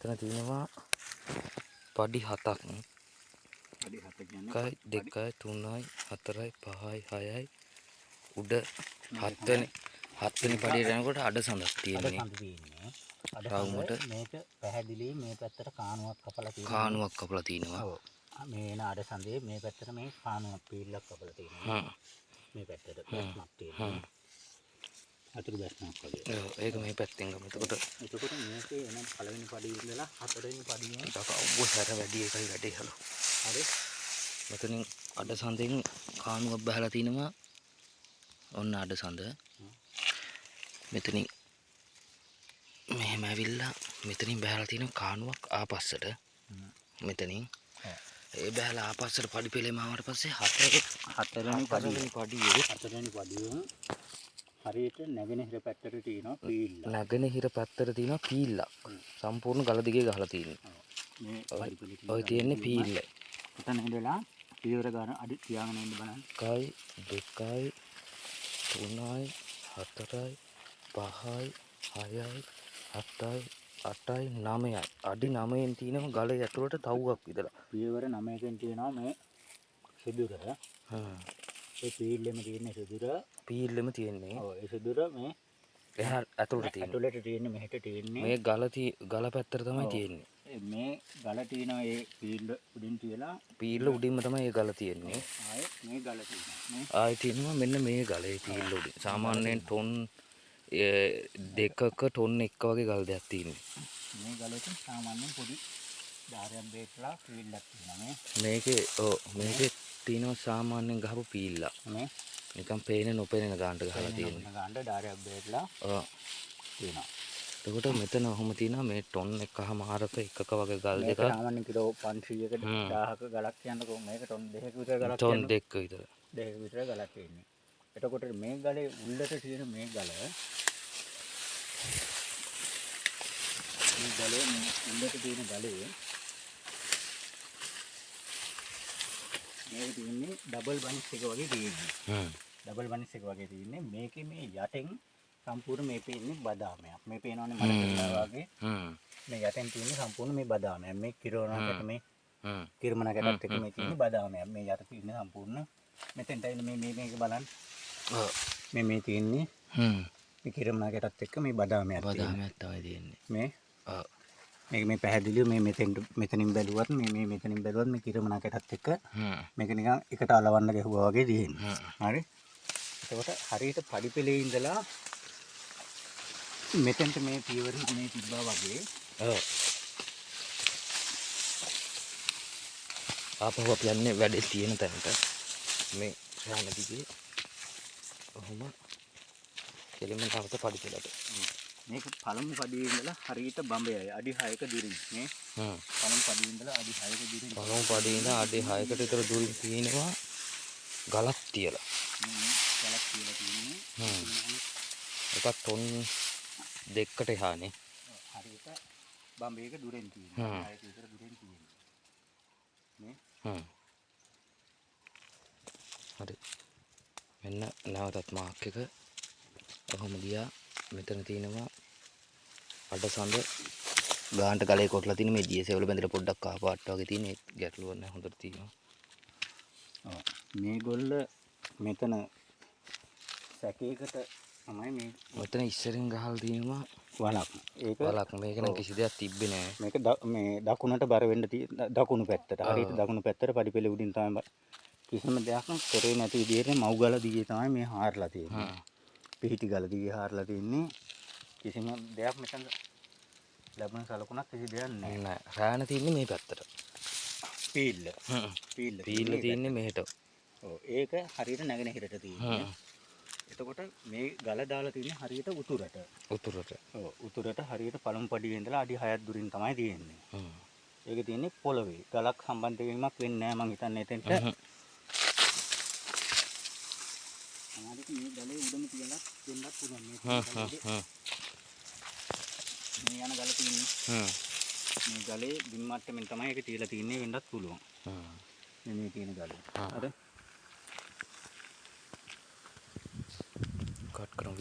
මෙතන තියෙනවා පඩි 7ක්. පඩි 7 කියන්නේ 1 2 3 4 5 6යි උඩ 7 වෙනි පඩියට යනකොට අඩසඳක් තියෙන්නේ. අඩසඳ තියෙන්නේ. අඩසඳ මේක පැහැදිලි මේ පැත්තට කාණුවක් කපලා තියෙනවා. කාණුවක් කපලා තියෙනවා. ඔව්. මේ එන අඩසඳේ මේ පැත්තට මේ කාණුවක් පීල්ලක් කපලා තියෙනවා. මේ පැත්තට බැස්මක් තියෙනවා. අතුරු බැස්මක් වගේ. ඔව් ඒක මේ පැත්තෙන් ගමු. එතකොට මේකේ එන පළවෙනි පඩිය ඉඳලා හතරවෙනි පඩිය ඔබ හැර වැඩි එකයි වැඩේ හලෝ. හරි. මෙතනින් අඩසඳෙන් කාණුවක් බහලා තිනවා. ඔන්න අඩසඳ. මෙතනින් මෙහෙම ඇවිල්ලා මෙතනින් බහලා තියෙන කාණුවක් ආපස්සට. මෙතනින් ඒ බහලා ආපස්සට පඩි පෙළේ මාවට පස්සේ හතරවෙනි පඩිය හරියට නැගෙනහිර පැත්තට තියෙනවා පීල්ල. නැගෙනහිර පැත්තට තියෙනවා පීල්ලක්. සම්පූර්ණ ගල දිගේ ගහලා තියෙනවා. මේ පඩි පෙළේ ඔය තියෙන්නේ පීල්ල. එතන ඉඳලා පියවර ගන්න අඩි තියාගෙන ඉන්න බලන්න. 1 2 3 4 5 6 7 8 9යි අඩි 9න් තියෙනවා ගලේ ඇතුළට තව්වක් විතර. පියවර 9කින් තියෙනවා මේ සිදුර. ඒ පීල්ලෙම තියෙන සිදුර. පීල්ලෙම තියෙන්නේ. ඔව් ඒ සිදුර මේ එහා ඇතුළට තියෙනවා. ඇතුළට තියෙන්නේ මෙහෙට තියෙන්නේ. මේ ගල පැත්තට තමයි තියෙන්නේ. මේ ගල තියෙන ඒ පීල්ල උඩින් තියලා පීල්ල උඩින්ම තමයි ඒ ගල තියෙන්නේ. ආයේ මේ ගල තියෙනවා. ආයේ තියෙනවා මෙන්න මේ ගලේ පීල්ල උඩින්. සාමාන්‍යයෙන් ටොන් 2ක ටොන් 1 වගේ ගල් දෙයක් තියෙන්නේ. මේ ගලෙට සාමාන්‍යයෙන් පොඩි ධාරයක් බේටලා පීල්ලක් තියෙනවා. මේකේ තියෙනවා සාමාන්‍යයෙන් ගහපු පීල්ලක්. මේ නිකන් පේන නොපෙනෙන ගානට ගහලා තියෙනවා. ගානට ධාරයක් බේටලා තියෙනවා. එතකොට මෙතන ඔහොම තියෙනවා මේ ටොන් 1.5ක එකක වගේ ගල් දෙකක්. සාමාන්‍යයෙන් කිලෝ 500ක 1000ක ගලක් කියනකො මේක ටොන් 2ක විතර ගලක්. ටොන් 2ක විතර. 2ක විතර ගලක් තියෙන්නේ. එතකොට මේ ගලේ උල්ලට තියෙන මේ ගල උල්ලට තියෙන ගලේ මේක තියෙන්නේ ඩබල් බනිස් එක වගේ තියෙන්නේ. ඩබල් බනිස් එක වගේ තියෙන්නේ. මේකේ මේ යටෙන් සම්පූර්ණ මේ පේන්නේ බදාමයක්. මේ පේනවනේ මල පෙන්නා වගේ. මේ යටෙන් තියෙන්නේ සම්පූර්ණ මේ බදාමයක්. මේ කිරෝණකට මේ කිරමනකටත් එක මේ තියෙන්නේ බදාමයක්. මේ යට තියෙන්නේ සම්පූර්ණ මෙතෙන්ට එන මේක බලන්න. මේ තියෙන්නේ මේ කිරමනකටත් එක්ක මේ බදාමයක් තමයි තියෙන්නේ. මේ පැහැදිලිව මේ මෙතනින් බැලුවත් මේ මෙතනින් බැලුවත් මේ කිරමනකටත් එක්ක මේක නිකන් එකට අලවන්න ගැහුවා වගේ තියෙන්නේ. හරි. එතකොට හරියට පඩි පෙළේ ඉඳලා මෙතෙන්ට මේ පියවර මේ තිබ්බා වගේ. ආපහු අපි යන්නේ වැඩේ තියෙන තැනට. මේ රාණ දිගේ ඔහොම කෙලින්ම තවත පඩි පෙළට. මේක පළමු පඩියේ ඉඳලා හරියට බඹයයි අඩි 6ක දුරින් මේ පළමු පඩියේ ඉඳලා අඩි 6ක දුරින් පළමු පඩියේ ඉඳලා අඩි 6කට විතර දුරින් තියෙනවා ගලක් තියලා. ගලක් තියලා තියෙන්නේ. එකක් ටොන් 2කට එහානේ. හරියට බඹයක දුරෙන් තියෙනවා. 6ක විතර දුරෙන් තියෙනවා. මේ හරි. මෙන්න නැවතත් මාක් එක ඔහොම ගියා. මෙතන තියෙනවා අඩසඳ ගානට ගලේ කොටලා තියෙන මේ දියසෙවල බැඳලා පොඩ්ඩක් කහ පාට වගේ තියෙන ගැටලුවක් නැහැ හොඳට තියෙනවා. මේගොල්ල මෙතන සැකයකට තමයි මේ මෙතන ඉස්සරින් ගහලා තියෙනවා වලක්. ඒක වලක් මේක නම් කිසි දෙයක් තිබ්බේ නැහැ. මේක මේ දකුණට බර වෙන්න දකුණු පැත්තට. හරියට දකුණු පැත්තට පඩි පෙළ උඩින් තමයි කිසිම දෙයක් කරේ නැති විදිහට මව් ගල දිගේ තමයි මේ හාරලා තියෙන්නේ. පිහිටි ගල දිගේ හාරලා තින්නේ. කිසිම දෙයක් මෙතන ලැබුණ සලකුණක් කිසි දෙයක් නැහැ. නෑ. රාණ තින්නේ මේ පැත්තට. පීල්ල. පීල්ල තින්නේ මෙහෙට. ඔව් ඒක හරියට නැගෙනහිරට තියෙන්නේ. එතකොට මේ ගල දාලා තින්නේ හරියට උතුරට. උතුරට. ඔව් උතුරට හරියට පළමු පඩියේ ඉඳලා අඩි 6ක් දුරින් තමයි තියෙන්නේ. ඒක තියෙන්නේ පොළවේ. ගලක් සම්බන්ධ වීමක් වෙන්නේ නැහැ මං හිතන්නේ එතෙන්ට. අමාරුට මේ ගලේ උඩම තියලා දෙන්නත් පුළුවන් මේ යන ගල තියෙන්නේ. මේ ගලේ බිම් මට්ටමින් තමයි ඒක තියලා තින්නේ වෙන්නත් පුළුවන්. මේ තියෙන ගල. හරි. කට් කරමු.